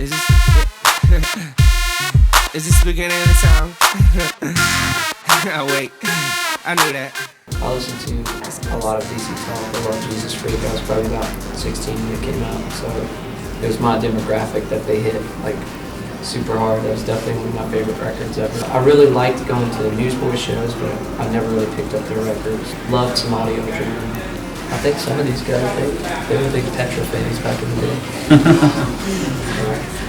Is this is this the beginning of the song? Oh wait, I knew that. I listened to a lot of DC Talk, a lot of Jesus Freak. I was probably about 16 when it came out, so it was my demographic that they hit like super hard. That was definitely one of my favorite records ever. I really liked going to the Newsboys shows, but I never really picked up their records. Loved some audio driven. I think some of these guys, they were big Petra fans back in the day.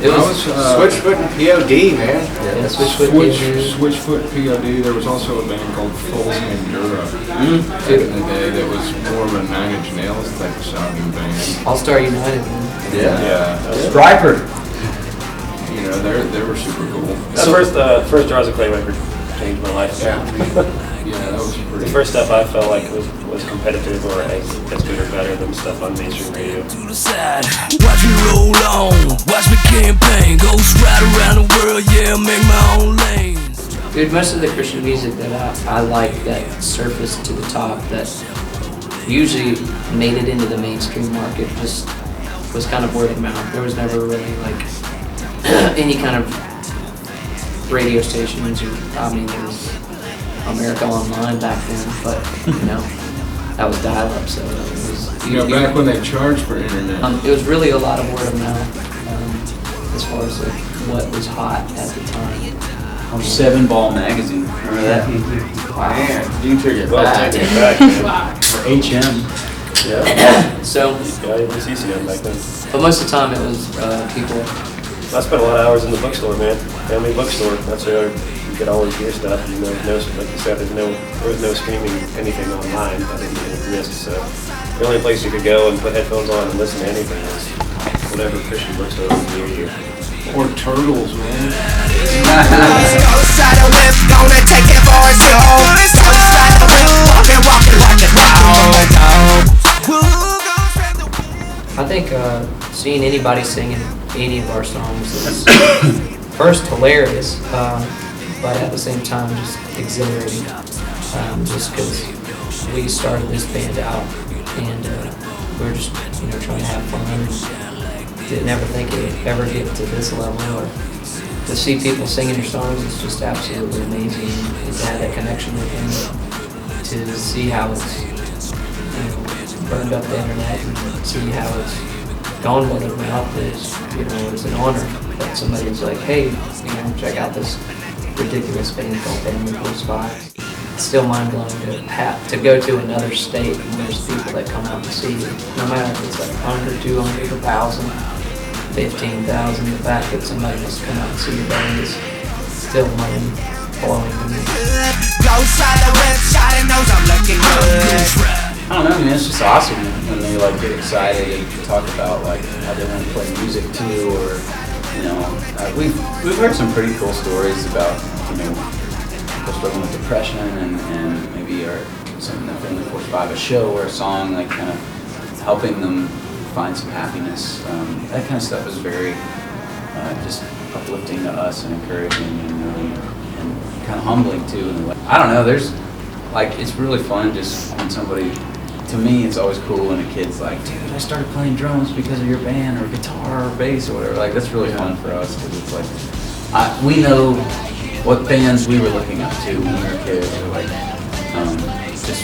It was Switchfoot and POD, man. Yeah, Switchfoot. Switchfoot, POD. There was also a band called Fulls Endura back in the day that was more of a Nine Inch Nails type of sounding band. All Star United, man. Yeah. Striper. You know, they were super cool. That first Jaws of Clay record changed my life. Yeah, that was pretty. The first stuff I felt like was competitive or as good or better than stuff on mainstream radio. To the side, watch me roll on, watch me campaign, goes right around the world, yeah, make my own lanes. Dude, most of the Christian music that I like that surfaced to the top, that usually made it into the mainstream market, just was kind of word of mouth. There was never really like any kind of radio stations, or I mean, there was America Online back then, but you know, that was dial-up, so it was. You know, back when they charged for internet. It was really a lot of word of mouth, as far as like what was hot at the time. 7 Ball magazine. Remember that? Man, you took it Well, back. taking it back, man. Or HM. So, Yeah, I didn't see them back then. but most of the time it was people. I spent a lot of hours in the bookstore, man. Family bookstore. That's where you get all this gear stuff. You know, like you said, there was no streaming anything online. I didn't risk. So the only place you could go and put headphones on and listen to anything was whatever Christian bookstore was near you. Or Turtles, man. Outside the whip, gonna take it for a stroll. Outside the whip, walking like a dog. I think seeing anybody singing any of our songs is first hilarious, but at the same time just exhilarating. Just because we started this band out and we were just trying to have fun. Didn't ever think it would ever get to this level, or to see people singing your songs is just absolutely amazing. And to have that connection with them, to see how it's burned up the internet and see how it's gone word of mouth is, it's an honor that somebody's like, hey, check out this ridiculous band called Family Close By. It's still mind-blowing to go to another state and there's people that come out and see you. No matter if it's like 100, 200, 1,000, 15,000, the fact that somebody wants to come out and see your band is still mind-blowing to me. I don't know, man, it's just awesome when they like get excited and talk about like how they want to play music too, or we've heard some pretty cool stories about people struggling with depression and maybe something that Family 45 a show or a song like kind of helping them find some happiness. That kind of stuff is very just uplifting to us and encouraging and kind of humbling too. And I don't know, it's really fun just when somebody. To me, it's always cool when a kid's like, dude, I started playing drums because of your band, or guitar, or bass, or whatever. Like, that's really fun for us, because it's like, we know what bands we were looking up to when we were kids, or like, just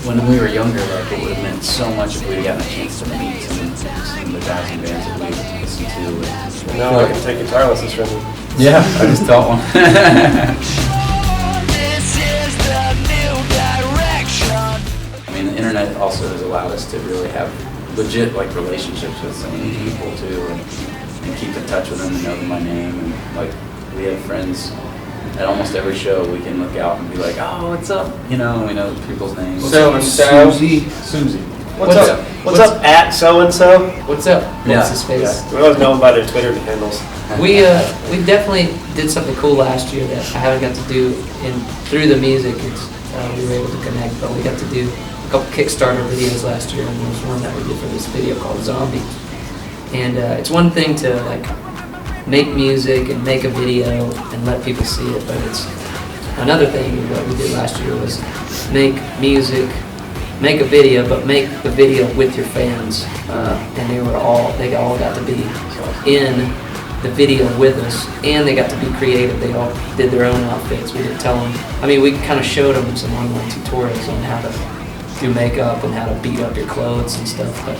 when we were younger, like, it would have meant so much if we'd gotten a chance to meet some of the guys and bands that we listened to. And now I can take guitar lessons from you. Yeah, I just taught one. The internet also has allowed us to really have legit relationships with so many people too, and keep in touch with them and know them by name. And like we have friends at almost every show. We can look out and be like, "Oh, what's up?" And we know people's names. So and so. Susie. What's up? What's up at so and so? What's up? Yeah. What's his face? Yeah. We always know them by their Twitter handles. We definitely did something cool last year that I haven't got to do through the music. We were able to connect, but we got to do a couple Kickstarter videos last year, and there was one that we did for this video called Zombie. And it's one thing to make music and make a video and let people see it, but it's another thing. What we did last year was make music, make a video, but make the video with your fans. And they all got to be in the video with us, and they got to be creative. They all did their own outfits. We didn't tell them. I mean, we kind of showed them some online tutorials on how to do makeup and how to beat up your clothes and stuff. But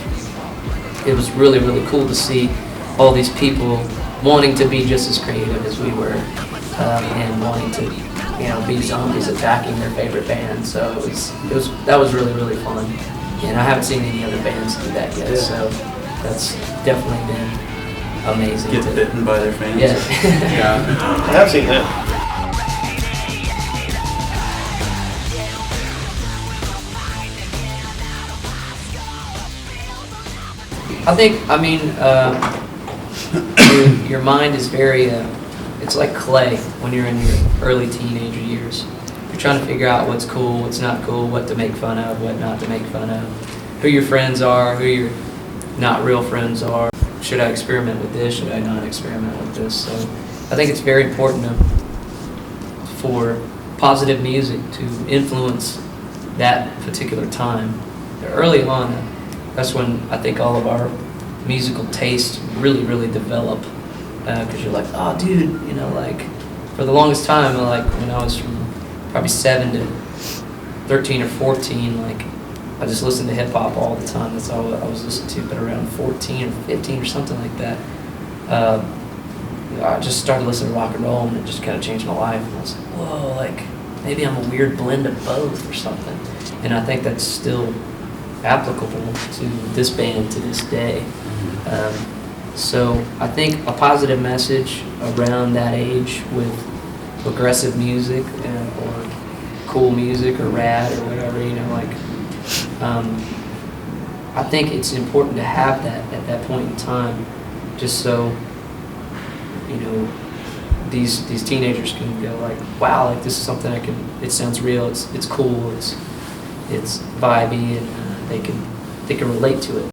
it was really, really cool to see all these people wanting to be just as creative as we were, and wanting to, be zombies attacking their favorite band. So that was really, really fun. And I haven't seen any other bands do that yet. So that's definitely been amazing. Get bitten by their fans. Yeah. Yeah. I have seen that. Your mind is very, it's like clay when you're in your early teenager years. You're trying to figure out what's cool, what's not cool, what to make fun of, what not to make fun of, who your friends are, who your not real friends are. Should I experiment with this? Should I not experiment with this? So I think it's very important for positive music to influence that particular time. Early on, that's when I think all of our musical tastes really, really develop, because you're like, oh, dude, like, for the longest time, like, when I was from probably 7 to 13 or 14, like, I just listened to hip-hop all the time. That's all I was listening to. But around 14 or 15 or something like that, I just started listening to rock and roll, and it just kind of changed my life. And I was like, whoa, like, maybe I'm a weird blend of both or something. And I think that's still applicable to this band to this day. So I think a positive message around that age with aggressive music or cool music or rad or whatever, I think it's important to have that at that point in time, just so these teenagers can go like, wow, like, this is something it sounds real, it's cool, it's vibey, and they can relate to it.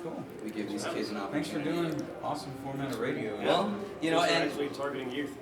Cool. we give these kids an Thanks for opportunity. doing awesome format of radio. Well, you know, These are and actually targeting youth.